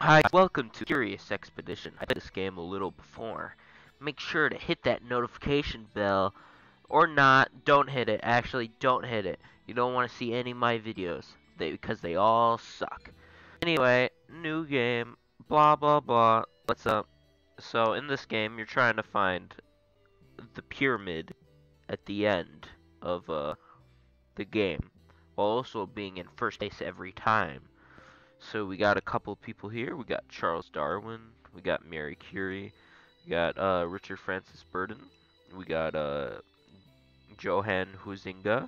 Hi, welcome to Curious Expedition. I played this game a little before. Make sure to hit that notification bell, or not, don't hit it. Actually, don't hit it. You don't want to see any of my videos, because they all suck. Anyway, new game, blah blah blah. What's up? So, in this game, you're trying to find the pyramid at the end of the game, while also being in first place every time. So we got a couple people here. We got Charles Darwin. We got Mary Curie. We got Richard Francis Burton. We got Johann Huizinga.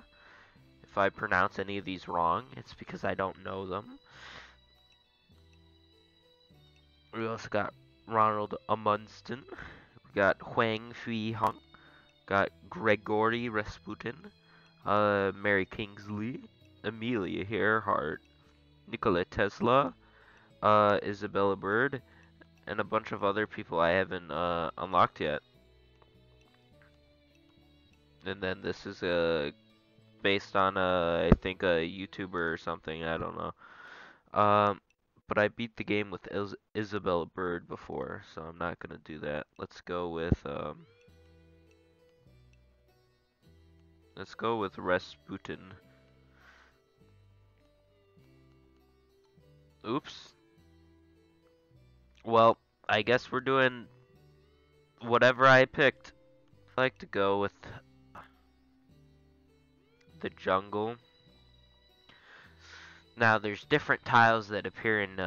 If I pronounce any of these wrong, it's because I don't know them. We also got Ronald Amundsen. We got Huang Fui Hong. Got Gregory Rasputin. Mary Kingsley. Amelia Earhart. Nikola Tesla. Isabella Bird. And a bunch of other people I haven't unlocked yet. And then this is based on I think a YouTuber or something. I don't know. But I beat the game with Isabella Bird before, so I'm not gonna do that. Let's go with Rasputin. Oops. Well, I guess we're doing whatever I picked. I like to go with the jungle. Now, there's different tiles that appear in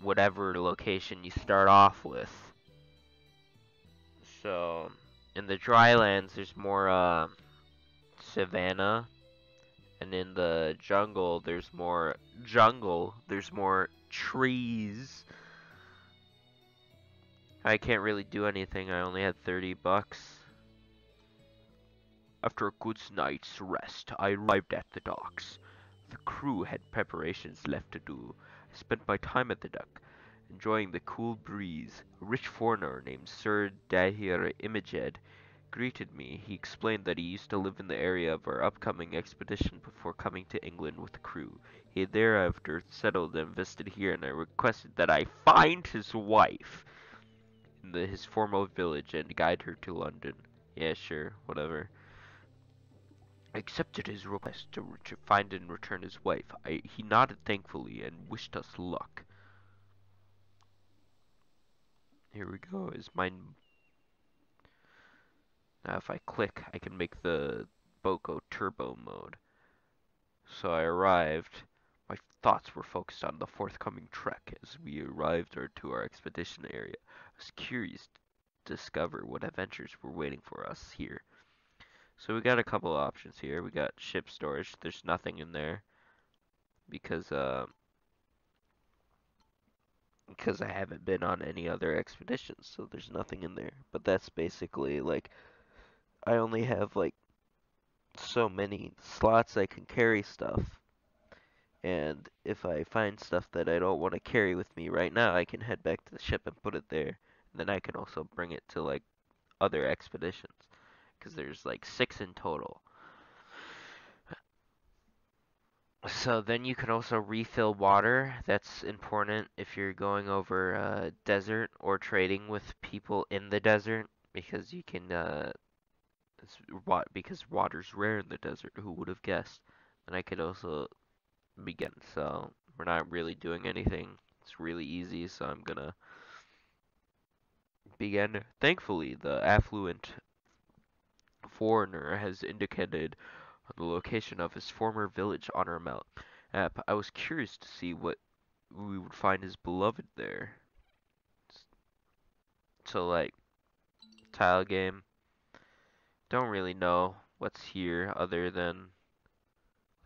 whatever location you start off with. So, in the drylands, there's more savanna, and in the jungle, there's more trees. I can't really do anything. I only had 30 bucks. After a good night's rest, I arrived at the docks. The crew had preparations left to do. I spent my time at the dock, enjoying the cool breeze. A rich foreigner named Sir Dahir Imajed greeted me. He explained that he used to live in the area of our upcoming expedition before coming to England with the crew. He had thereafter settled and visited here, and I requested that I find his wife in his former village and guide her to London. Yeah, sure, whatever. I accepted his request to find and return his wife. He nodded thankfully and wished us luck. Here we go. Now if I click, I can make the boat go turbo mode. So I arrived. My thoughts were focused on the forthcoming trek as we arrived to our expedition area. I was curious to discover what adventures were waiting for us here. So we got a couple options here. We got ship storage. There's nothing in there because I haven't been on any other expeditions, so there's nothing in there. But that's basically like I only have like so many slots I can carry stuff. And if I find stuff that I don't want to carry with me right now, I can head back to the ship and put it there. And then I can also bring it to like other expeditions, because there's like 6 in total. So then you can also refill water. That's important if you're going over desert or trading with people in the desert, because you can because water's rare in the desert. Who would have guessed? And I could also begin. So we're not really doing anything. It's really easy, so I'm gonna begin. Thankfully, the affluent foreigner has indicated the location of his former village on our map. I was curious to see what we would find his beloved there. So like tile game. Don't really know what's here other than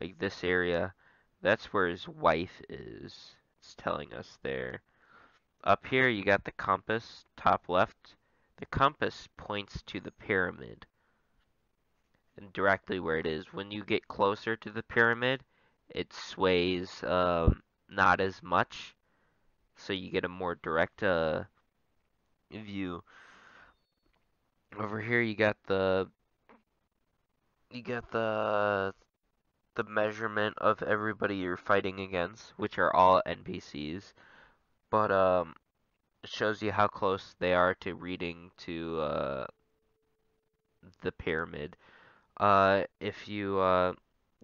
like this area. That's where his wife is. It's telling us there. Up here you got the compass, top left. The compass points to the pyramid and directly where it is. When you get closer to the pyramid, it sways not as much, so you get a more direct view. Over here you got the measurement of everybody you're fighting against, which are all NPCs. But it shows you how close they are to reading to the pyramid. If you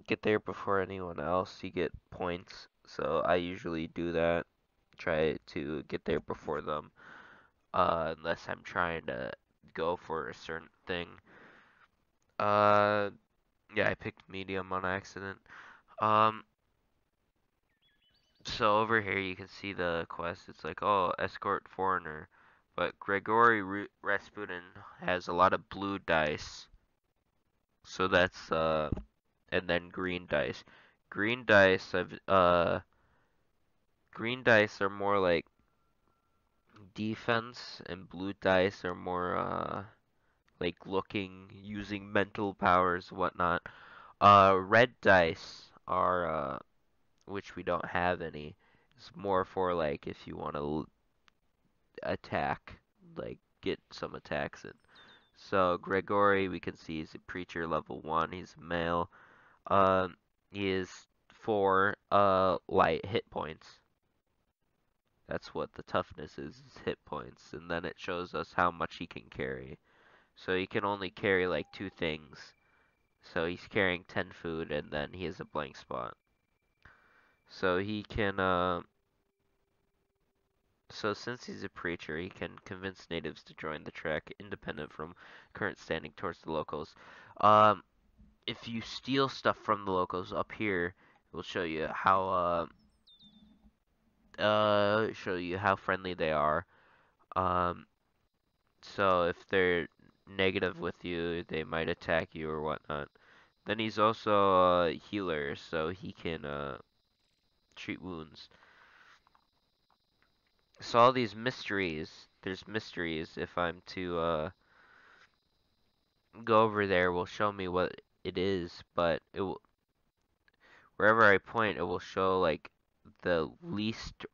get there before anyone else, you get points. So I usually do that. Try to get there before them. Unless I'm trying to go for a certain thing. Uh, yeah, I picked medium on accident. Um, so over here you can see the quest. It's like, oh, escort foreigner. But Gregory Rasputin has a lot of blue dice. So that's and then green dice. Green dice green dice are more like defense and blue dice are more like looking, using mental powers, whatnot. Red dice are which we don't have any. It's more for like if you want to attack, like get some attacks in. So Gregory, we can see he's a preacher level 1. He's a male. Um, he is 4 light hit points. That's what the toughness is hit points. And then it shows us how much he can carry. So he can only carry like 2 things. So he's carrying 10 food and then he has a blank spot. So he can so since he's a preacher, he can convince natives to join the trek independent from current standing towards the locals. Um if you steal stuff from the locals up here, it will show you how friendly they are. Um, so if they're negative with you, they might attack you or whatnot. Then he's also a healer, so he can treat wounds. So all these mysteries, there's mysteries. If I'm to go over there, will show me what it is, but it will, wherever I point, it will show like the least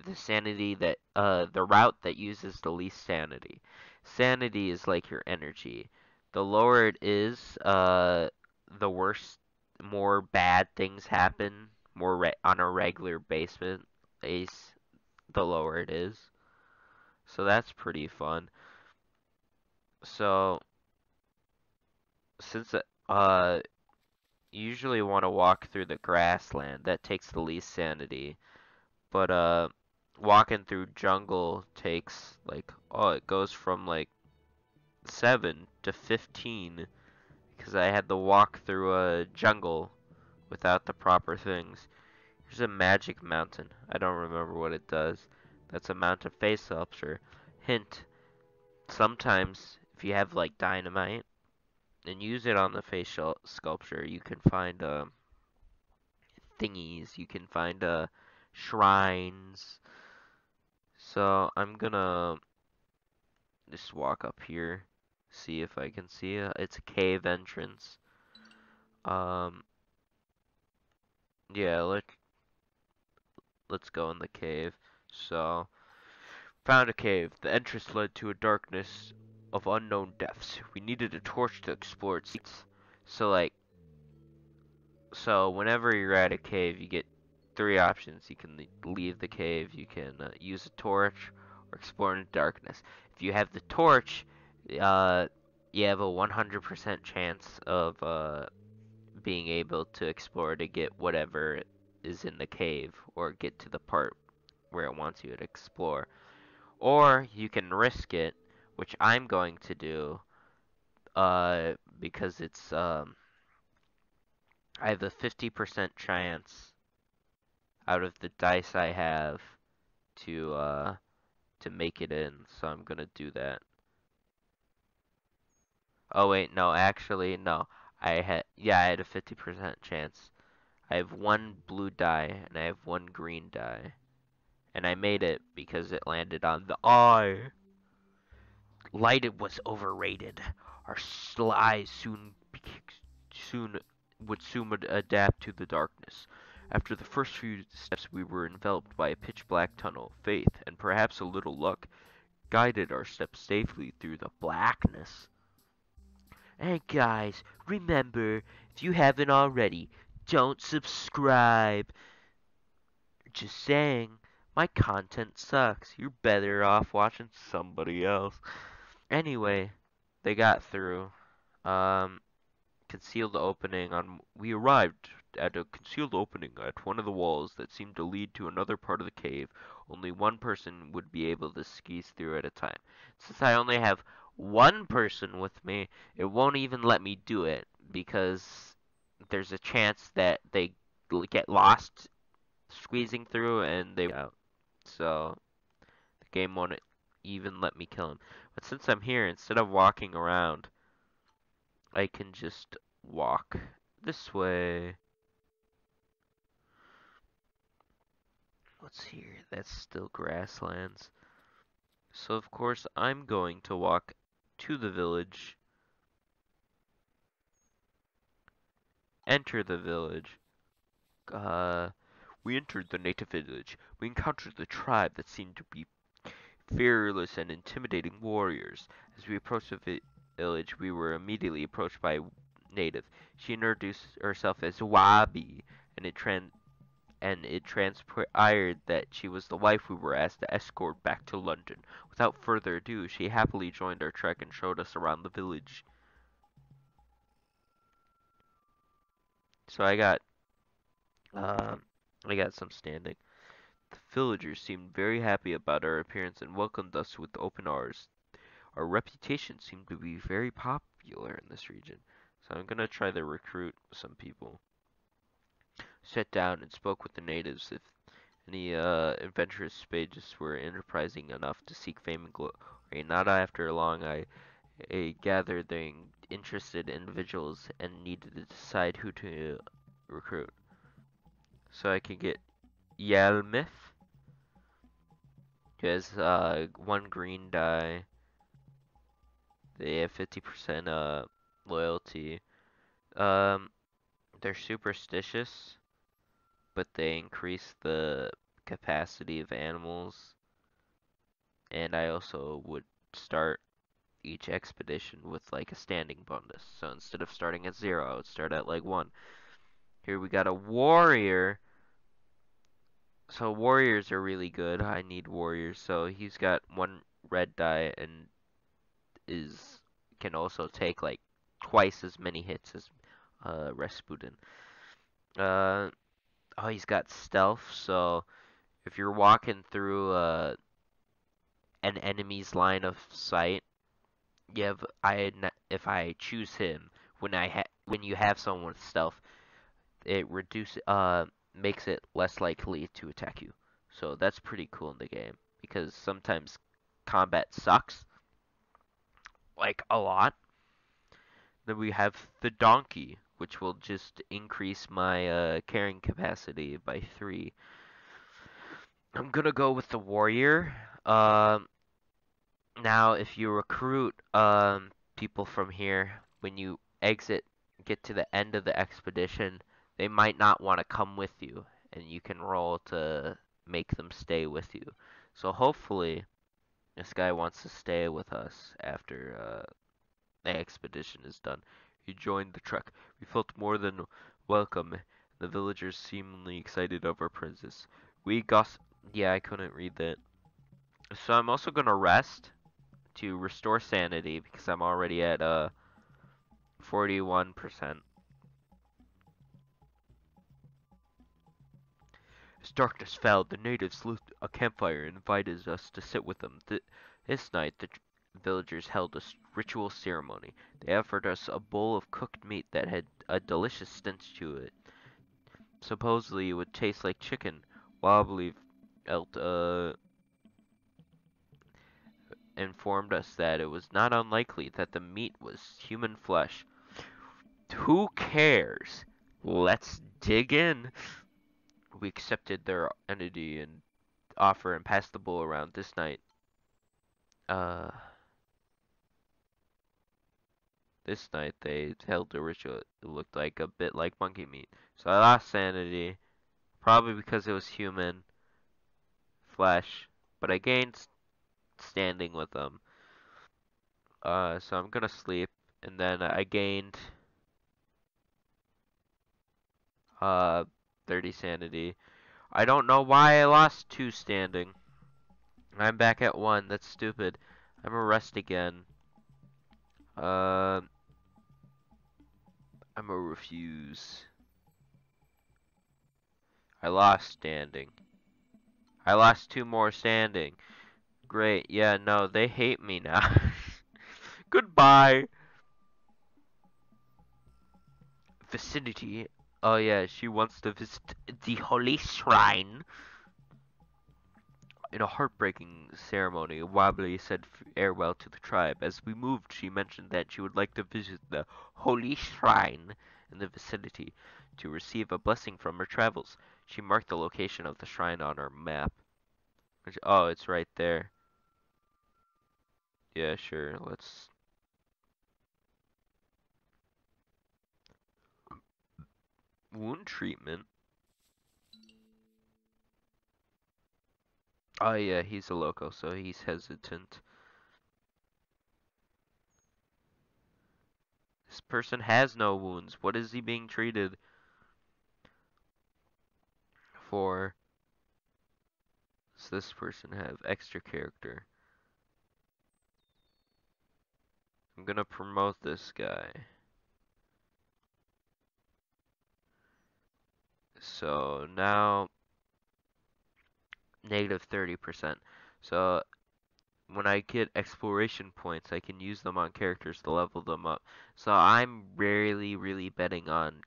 the sanity that the route that uses the least sanity. Sanity is like your energy. The lower it is, the worse, more bad things happen. More on a regular basis, the lower it is. So that's pretty fun. So since you usually want to walk through the grassland, that takes the least sanity. But walking through jungle takes like, oh, it goes from like 7 to 15 because I had to walk through a jungle without the proper things. Here's a magic mountain. I don't remember what it does. That's a mountain face sculpture. Hint, sometimes if you have like dynamite and use it on the facial sculpture, you can find thingies, you can find shrines. So I'm gonna just walk up here, see if I can see it. It's a cave entrance. Um, yeah, let's go in the cave. So, found a cave. The entrance led to a darkness of unknown depths. We needed a torch to explore its secrets. So like, so whenever you're at a cave, you get 3 options. You can leave the cave, you can use a torch, or explore in the darkness. If you have the torch, uh, you have a 100% chance of being able to explore to get whatever is in the cave, or get to the part where it wants you to explore. Or you can risk it, which I'm going to do, because it's I have a 50% chance out of the dice I have to make it in, so I'm gonna do that. Oh wait, no, actually no. I had a 50% chance. I have 1 blue die and I have 1 green die. And I made it because it landed on the eye. Light was overrated. Our eyes soon would soon adapt to the darkness. After the first few steps, we were enveloped by a pitch-black tunnel. Faith, and perhaps a little luck, guided our steps safely through the blackness. And guys, remember, if you haven't already, don't subscribe. Just saying. My content sucks. You're better off watching somebody else. Anyway, they got through. Um, concealed opening on. We arrived at a concealed opening at one of the walls that seemed to lead to another part of the cave. Only one person would be able to squeeze through at a time. Since I only have one person with me, it won't even let me do it because there's a chance that they get lost squeezing through and they out. So the game won't even let me kill him. But since I'm here, instead of walking around, I can just walk this way. What's here? That's still grasslands. So of course I'm going to walk to the village, enter the village. Uh, we entered the native village. We encountered the tribe that seemed to be fearless and intimidating warriors. As we approached the village, we were immediately approached by a native. She introduced herself as Wabi, and it transpired that she was the wife we were asked to escort back to London. Without further ado, she happily joined our trek and showed us around the village. So um, I got some standing. The villagers seemed very happy about our appearance and welcomed us with open arms. Our reputation seemed to be very popular in this region, so I'm gonna try to recruit some people. Sat down and spoke with the natives if any adventurous sages were enterprising enough to seek fame and glory. Not after long, I gathered the interested individuals and needed to decide who to recruit. So I can get Yelmith, who has one green die. They have 50% loyalty. Um, they're superstitious, but they increase the capacity of animals. And I also would start each expedition with like a standing bonus. So instead of starting at 0, I would start at like 1. Here we got a warrior. So warriors are really good. I need warriors. So he's got 1 red die and is can also take like twice as many hits as Rasputin. Uh oh, he's got stealth. So if you're walking through an enemy's line of sight, you have if I choose him when you have someone with stealth, it makes it less likely to attack you. So that's pretty cool in the game because sometimes combat sucks like a lot. Then we have the donkey, which will just increase my carrying capacity by 3. I'm gonna go with the warrior. Now if you recruit people from here, when you get to the end of the expedition, they might not want to come with you, and you can roll to make them stay with you. So hopefully this guy wants to stay with us after the expedition is done. He joined the trek. We felt more than welcome. The villagers seemingly excited of our presence. We goss. Yeah, I couldn't read that. So I'm also gonna rest to restore sanity because I'm already at 41%. As darkness fell, the natives lit a campfire and invited us to sit with them. This night, the villagers held a ritual ceremony. They offered us a bowl of cooked meat that had a delicious stench to it. Supposedly, it would taste like chicken. Wobbly felt, informed us that it was not unlikely that the meat was human flesh. Who cares? Let's dig in. We accepted their entity and offer and passed the bowl around. This night, uh, they held a ritual. It looked like a bit like monkey meat. So I lost sanity, probably because it was human flesh, but I gained standing with them. So I'm gonna sleep, and then I gained uh 30 sanity. I don't know why I lost 2 standing. I'm back at 1. That's stupid. I'm a rest again. Uh, I'm a refuse. I lost standing. I lost 2 more standing. Great. Yeah, no, they hate me now. Goodbye. Vicinity. Oh yeah, she wants to visit the holy shrine. In a heartbreaking ceremony, Wobbly said farewell to the tribe. As we moved, she mentioned that she would like to visit the holy shrine in the vicinity to receive a blessing from her travels. She marked the location of the shrine on her map. Oh, it's right there. Yeah, sure. Let's... Wound treatment? Oh yeah, he's a loco, so he's hesitant. This person has no wounds. What is he being treated for? Does this person have extra character? I'm gonna promote this guy. So now negative 30%. So when I get exploration points, I can use them on characters to level them up. So I'm really betting on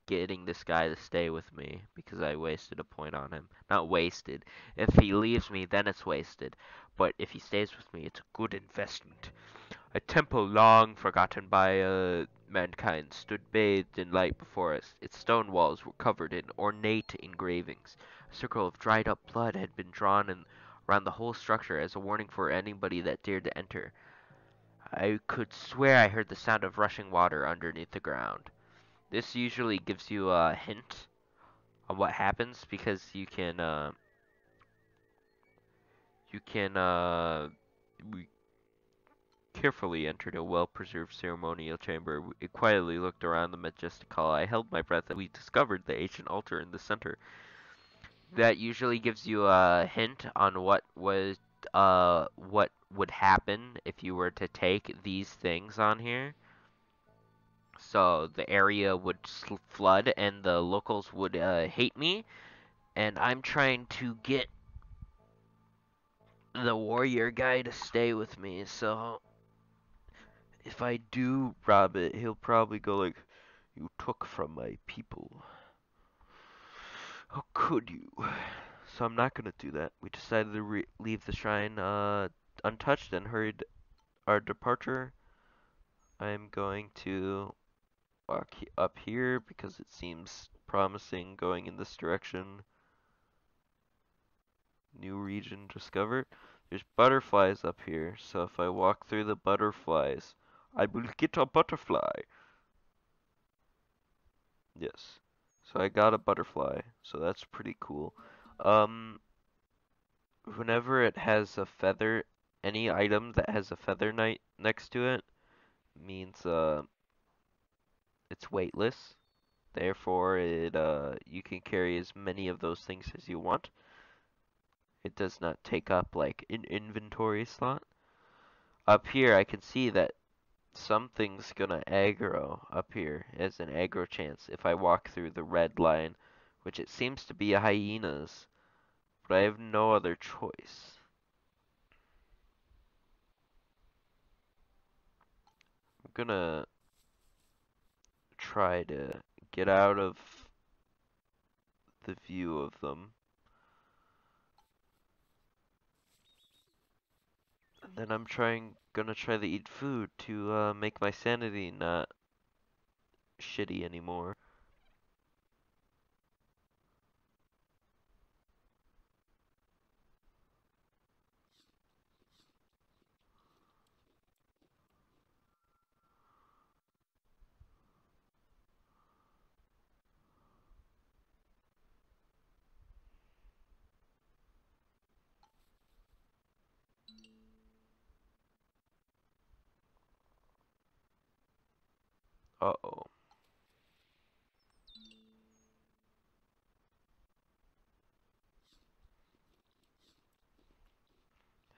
getting this guy to stay with me because I wasted a point on him. Not wasted. If he leaves me, then it's wasted. But if he stays with me, it's a good investment. A temple long forgotten by mankind stood bathed in light before us. Its stone walls were covered in ornate engravings. A circle of dried up blood had been drawn around the whole structure as a warning for anybody that dared to enter. I could swear I heard the sound of rushing water underneath the ground. This usually gives you a hint on what happens because you can we carefully entered a well-preserved ceremonial chamber. It quietly looked around the majestic hall. I held my breath as we discovered the ancient altar in the center. That usually gives you a hint on what would happen if you were to take these things on here. So the area would flood and the locals would hate me, and I'm trying to get the warrior guy to stay with me. So if I do rob it, he'll probably go like, "You took from my people. How could you?" So I'm not gonna do that. We decided to leave the shrine untouched and hurried our departure. I'm going to walk up here because it seems promising going in this direction. New region discovered. There's butterflies up here, so if I walk through the butterflies, I will get a butterfly. Yes. So I got a butterfly, so that's pretty cool. Um, Whenever it has a feather, any item that has a feather next to it means it's weightless. Therefore, you can carry as many of those things as you want. It does not take up like an inventory slot. Up here, I can see that something's gonna aggro up here as an aggro chance if I walk through the red line, which it seems to be hyenas, but I have no other choice. I'm gonna try to get out of the view of them. And then gonna try to eat food to make my sanity not shitty anymore. Uh-oh.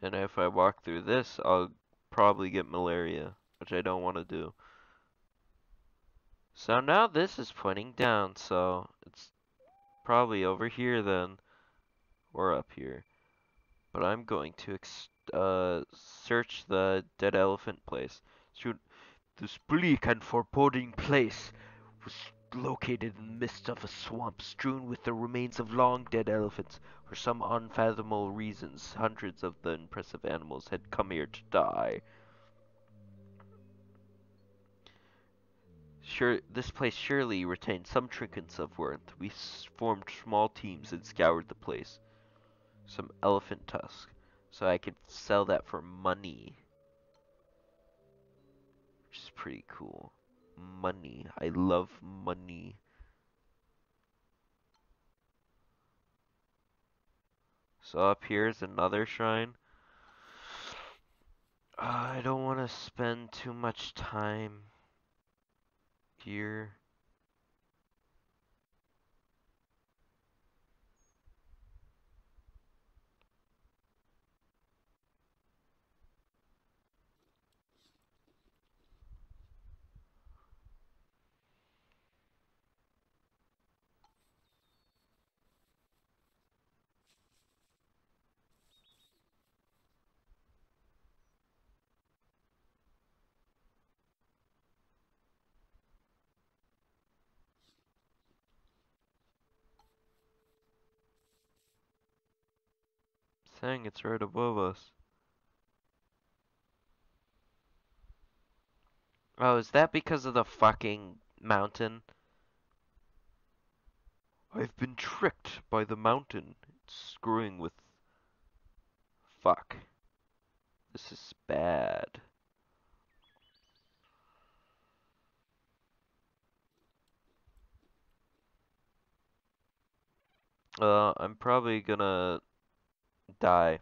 And if I walk through this, I'll probably get malaria, which I don't want to do. So now this is pointing down, so it's probably over here then, or up here. But I'm going to search the dead elephant place. This bleak and foreboding place was located in the midst of a swamp strewn with the remains of long dead elephants. For some unfathomable reasons, hundreds of the impressive animals had come here to die. This place surely retained some trinkets of worth. We formed small teams and scoured the place. Some elephant tusk, so I could sell that for money, which is pretty cool. Money. I love money. So up here is another shrine. I don't want to spend too much time here. Saying it's right above us. Oh, is that because of the fucking mountain? I've been tricked by the mountain. It's screwing with... Fuck. This is bad. I'm probably gonna die.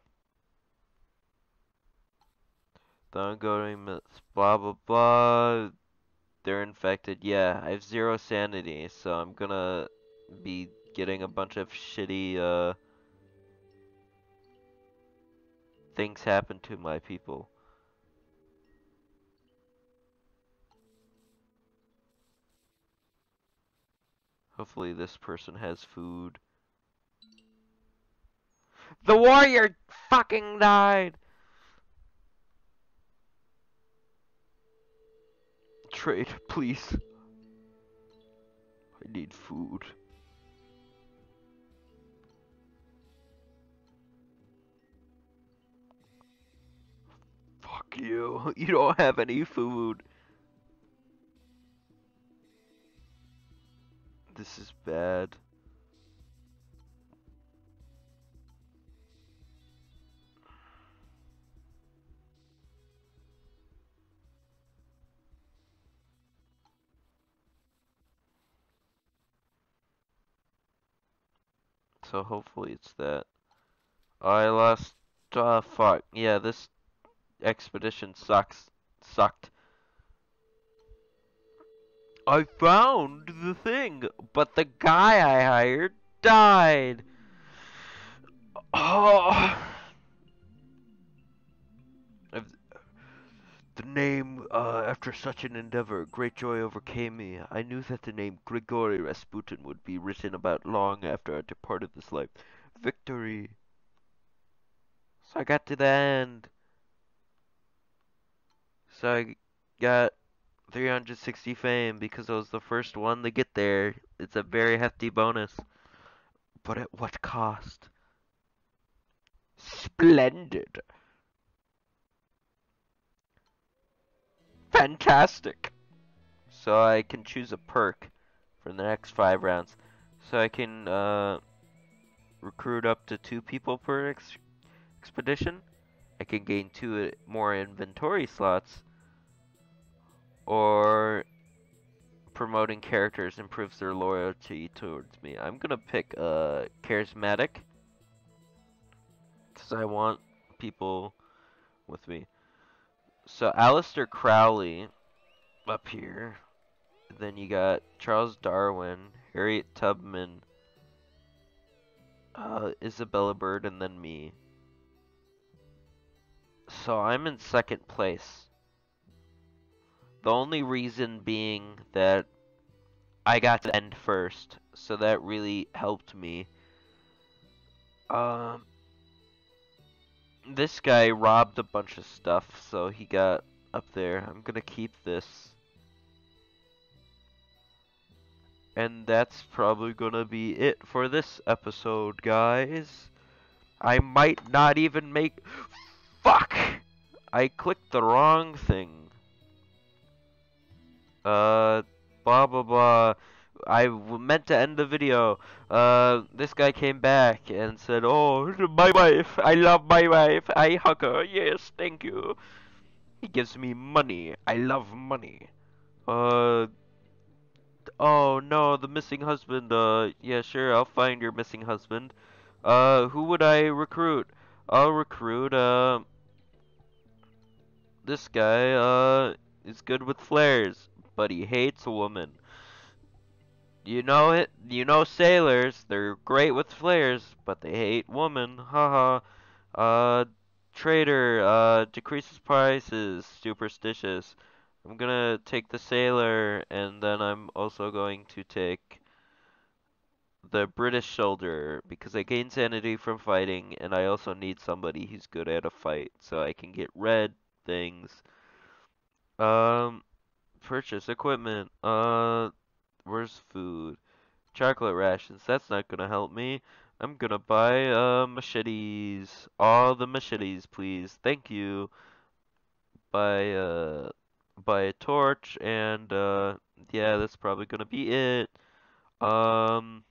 The ongoing myths, blah blah blah. They're infected. Yeah, I have 0 sanity, so I'm gonna be getting a bunch of shitty things happen to my people. Hopefully this person has food. The warrior fucking died! Trade, please. I need food. Fuck you. You don't have any food. This is bad. So hopefully it's that. I lost. Fuck. Yeah, this expedition sucked. I found the thing, but the guy I hired died. Oh. The name, after such an endeavor, great joy overcame me. I knew that the name Grigory Rasputin would be written about long after I departed this life. Victory. So I got to the end. So I got 360 fame because I was the first one to get there. It's a very hefty bonus. But at what cost? Splendid. Fantastic. So I can choose a perk for the next 5 rounds. So I can recruit up to 2 people per expedition. I can gain 2 more inventory slots. Or promoting characters improves their loyalty towards me. I'm gonna pick charismatic because I want people with me. So Aleister Crowley up here. Then you got Charles Darwin, Harriet Tubman, Isabella Bird, and then me. So I'm in second place. The only reason being that I got to end first, so that really helped me. Um, this guy robbed a bunch of stuff, so he got up there. I'm gonna keep this. And that's probably gonna be it for this episode, guys. I might not even make... Fuck! I clicked the wrong thing. Blah blah blah. I meant to end the video. This guy came back and said, "Oh, my wife. I love my wife. I hug her. Yes, thank you. He gives me money. I love money." Oh no, the missing husband. Yeah, sure, I'll find your missing husband. Who would I recruit? I'll recruit, this guy, is good with flares, but he hates a woman. You know it, you know sailors, they're great with flares, but they hate women, haha. Trader, decreases prices, superstitious. I'm gonna take the sailor, and then I'm also going to take the British soldier, because I gain sanity from fighting, and I also need somebody who's good at a fight, so I can get red things. Um, Purchase equipment. Where's food? Chocolate rations. That's not gonna help me. I'm gonna buy machetes. All the machetes, please. Thank you. Buy buy a torch and yeah, that's probably gonna be it. Um,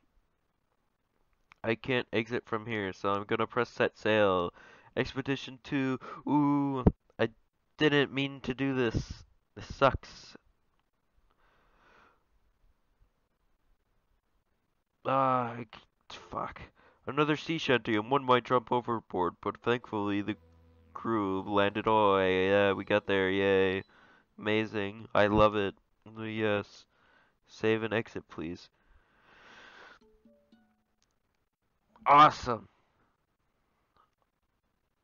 I can't exit from here, so I'm gonna press set sail. Expedition 2. Ooh, I didn't mean to do this. This sucks. Fuck. Another sea shanty and one might jump overboard, but thankfully the crew landed. Oh, yeah, we got there, yay. Amazing. I love it. Yes. Save and exit, please. Awesome.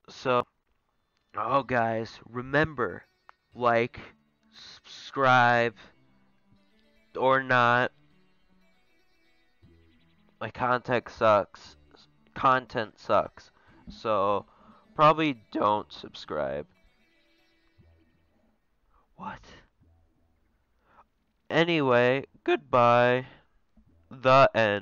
So, oh guys, remember, like, subscribe, or not, my content sucks. Content sucks. So, probably don't subscribe. What? Anyway, goodbye. The end.